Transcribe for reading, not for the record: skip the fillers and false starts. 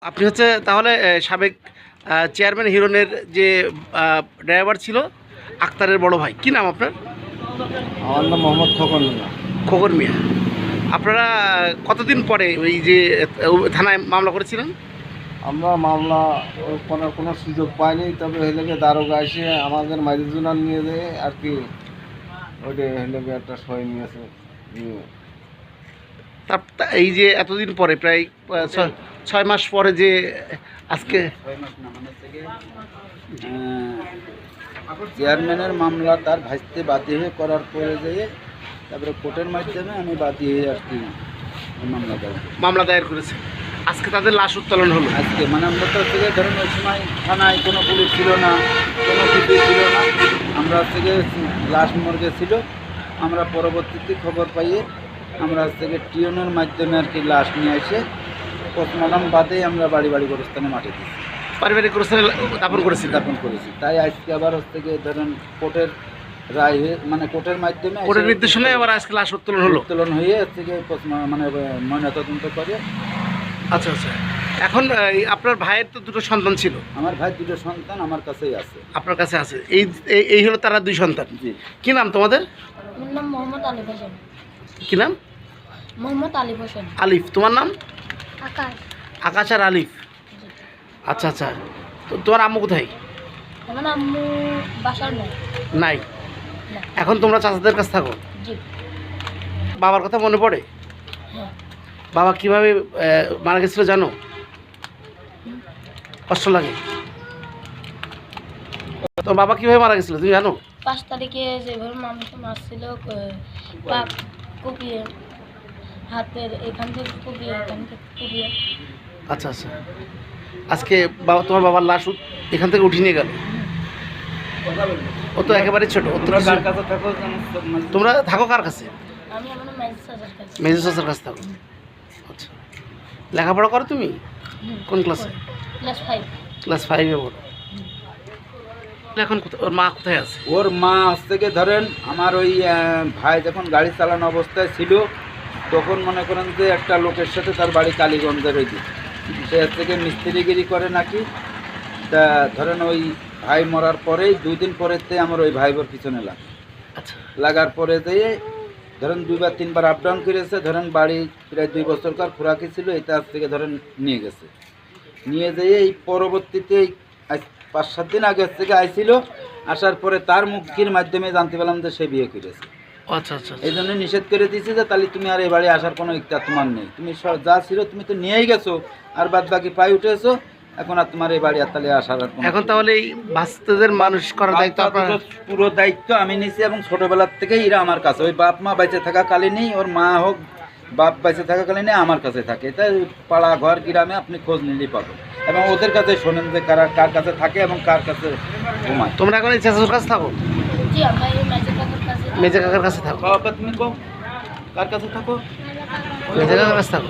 আপনি হচ্ছে তাহলে সাবেক চেয়ারম্যান হিরনের যে ড্রাইভার ছিল আক্তারের বড় ভাই, কি নাম আপনার? আমার নাম মোহাম্মদ খোকন মিয়া। খোকন মিয়া। আপনারা কতদিন পরে ওই যে থানায় মামলা করেছিলেন? আমরা মামলা করার কোনো সুযোগ পাইনি, তবে হেলেগে দারোগা এসে আমাদের মাইজুনার নিয়ে যেয়ে আর কি ওইটা হেলেগে একটা সই নিয়েছে। এই যে এতদিন পরে প্রায় 6 মাস পরে যে আজকে 6 মাস না, মানে থেকে চেয়ারম্যানের মামলা তার ভাইস্তে বাদী হয়ে করার পরে যেয়ে তারপরে কোর্টের মাধ্যমে আমি বাদী হয়ে আর কি মামলা দায়ের করেছে। আজকে তাদের লাশ উত্তোলন হলো। আজকে মানে আমরা তো থেকে ধরুন ওই সময় থানায় কোনো পুলিশ ছিল না, কোনো কিছু ছিল না, আমরা থেকে লাশ মর্গে ছিল। আমরা পরবর্তীতে খবর পাইয়ে আমরা থেকে টিউনের মাধ্যমে আর কি লাশ নিয়ে এসে পোস্টমর্টম বাদে আমরা বাড়ি বাড়ি গোরস্থানে মাঠে দিচ্ছি, পারিবারিক গোরস্থানে দাপন করেছি। তাই আজকে আবার থেকে ধরেন কোর্টের রায় হয়ে মানে কোর্টের মাধ্যমে কোর্টের নির্দেশনায় আবার আজকে লাশ উত্তোলন হয়ে থেকে মানে ময়নাতদন্ত করে। আচ্ছা আচ্ছা। এখন আপনার ভাইয়ের তো দুটো সন্তান ছিল? আমার ভাই দুটো সন্তান আমার কাছেই আছে। আপনার কাছে আছে? এই হলো তারা দুই সন্তান। জি। কি নাম তোমাদের? আমার নাম মোহাম্মদ আলিফ হোসেন। কি নাম? মোহাম্মদ আলিফ হোসেন। আলিফ। তোমার নাম? আকাশ। আকাশ আর আলিফ। আচ্ছা আচ্ছা। তো তোমার আম্মু কোথায়? আমার আম্মু বাসার নেই। নাই। না। এখন তোমরা চাচাদের কাছে থাকো? জি। বাবার কথা মনে পড়ে? হ্যাঁ। বাবা কিভাবে মারা গেছিল জানো? কষ্ট লাগে? তো বাবা কিভাবে মারা গেছিল তুমি জানো? 5 তারিখে যেভাবে মানুষ মারছিল, কুপিয়ে হাতের এখান থেকে কুপিয়ে এখান থেকে কুপিয়ে। আচ্ছা আচ্ছা। আজকে তোমার বাবার লাশ এখান থেকে উঠিয়ে নিয়ে গেল। ও তো একেবারে ছোট। তোমরা থাকো কার কাছে? আমি আমার মেজর চাচার কাছে। মেজর চাচার কাছে থাকো। আচ্ছা। লেখাপড়া করো তুমি? কোন ক্লাসে? ক্লাস 5। ক্লাস 5-এ পড়ো। এখন ওর মা কোথায় আছে? ওর মা থেকে ধরেন আমার ওই ভাই যখন গাড়ি চালানো অবস্থায় ছিল তখন মনে করেন যে একটা লোকের সাথে তার বাড়ি কালীগঞ্জের ওই দিকে, সে থেকে মিস্ত্রিগিরি করে নাকি। তা ধরেন ওই ভাই মরার পরেই 2 দিন পরেতে আমার ওই ভাই বোর পিছনে লাগে। আচ্ছা। লাগার পরে যেয়ে ধরেন 2 বা 3 বার আপ ডাউন করেছে। ধরেন বাড়ি প্রায় 2 বছরকার খোরাকি ছিল, এটা আজ থেকে ধরেন নিয়ে গেছে। নিয়ে যেয়ে এই পরবর্তীতে 5-7 দিন আগে থেকে আইছিল। আসার পরে তার মুখের মাধ্যমে জানতে পারলাম যে সে বিয়ে করেছে। আচ্ছা আচ্ছা। এই জন্য নিষেধ করে দিয়েছে যে তাহলে তুমি আর এই বাড়ি আসার কোনো ইচ্ছা তোমার নেই, তুমি যা ছিল তুমি তো নিয়েই গেছো, আর বাদ বাকি পাই উঠেছো, এখন আর তোমার এই বাড়ি আর তাহলে আসার এখন তাহলে এই বাচ্চাদের মানুষ করার দায়িত্ব পুরো দায়িত্ব আমি নিছি। এবং ছোটবেলার থেকেই এরা আমার কাছে, ওই বাপ মা বেঁচে থাকা কালীনই, ওর মা হোক বাপ বেঁচে থাকা কালীনই আমার কাছে থাকে। তাই পাড়া ঘর গ্রামে আপনি খোঁজ নিলেই পাবেন, এবং ওদের কাছে শোনেন যে কার কাছে থাকে এবং কার কাছে ঘুমায়। তোমরা এখন এই চাচার কাছে থাকো? জি, আমরা এই মেজর কাকার কাছে। মেজর কাকার কাছে থাকো? তুমি কার কাছে থাকো? মেজর কাকার কাছে থাকো।